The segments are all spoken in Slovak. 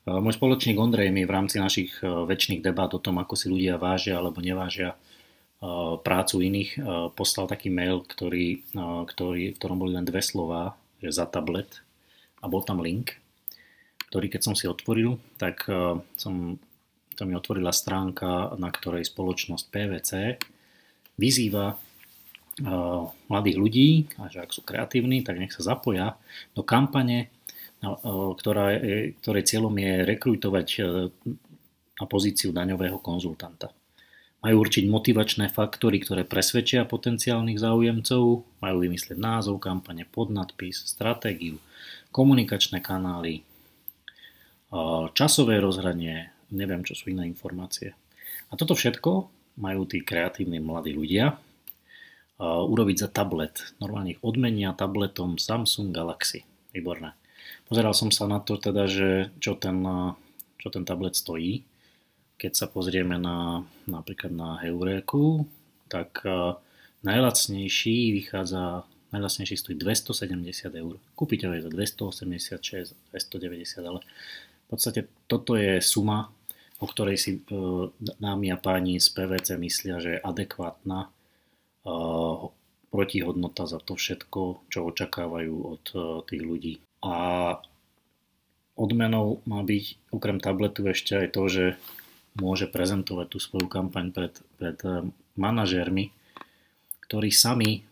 Môj spoločník Ondrej mi v rámci našich väčšných debát o tom, ako si ľudia vážia alebo nevážia prácu iných, poslal taký mail, v ktorom boli len dve slová, že za tablet, a bol tam link, ktorý keď som si otvoril, tak to mi otvorila stránka, na ktorej spoločnosť PVC vyzýva mladých ľudí, a že ak sú kreatívni, tak nech sa zapoja do kampane, ktorej cieľom je rekrutovať na pozíciu daňového konzultanta. Majú určiť motivačné faktory, ktoré presvedčia potenciálnych záujemcov, majú vymyslieť názov kampane, podnadpis, stratégiu, komunikačné kanály, časové rozhranie, neviem, čo sú iné informácie. A toto všetko majú tí kreatívni mladí ľudia urobiť za tablet. Normálne ich odmenia tabletom Samsung Galaxy. Výborné. Pozeral som sa na to teda, že čo ten tablet stojí. Keď sa pozrieme napríklad na Heuréku, tak najlacnejší stojí 270 eur. Kúpite ho za 286, 290, ale v podstate toto je suma, o ktorej si dámy a páni z PVC myslia, že je adekvátna protihodnota za to všetko, čo očakávajú od tých ľudí. A odmenou má byť okrem tabletu ešte aj to, že môže prezentovať tú svoju kampaň pred manažérmi, ktorí sami,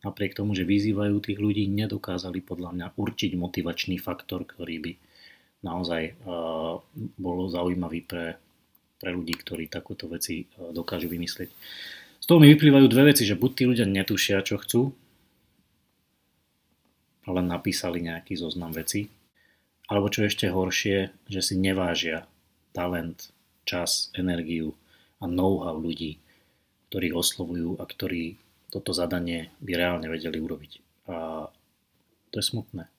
napriek tomu, že vyzývajú tých ľudí, nedokázali podľa mňa určiť motivačný faktor, ktorý by naozaj bol zaujímavý pre ľudí, ktorí takúto veci dokážu vymyslieť. Z toho mi vyplývajú dve veci, že buď tí ľudia netušia, čo chcú, len napísali nejaký zoznam vecí, alebo čo ešte horšie, že si nevážia talent, čas, energiu a know-how ľudí, ktorých oslovujú a ktorí toto zadanie by reálne vedeli urobiť. A to je smutné.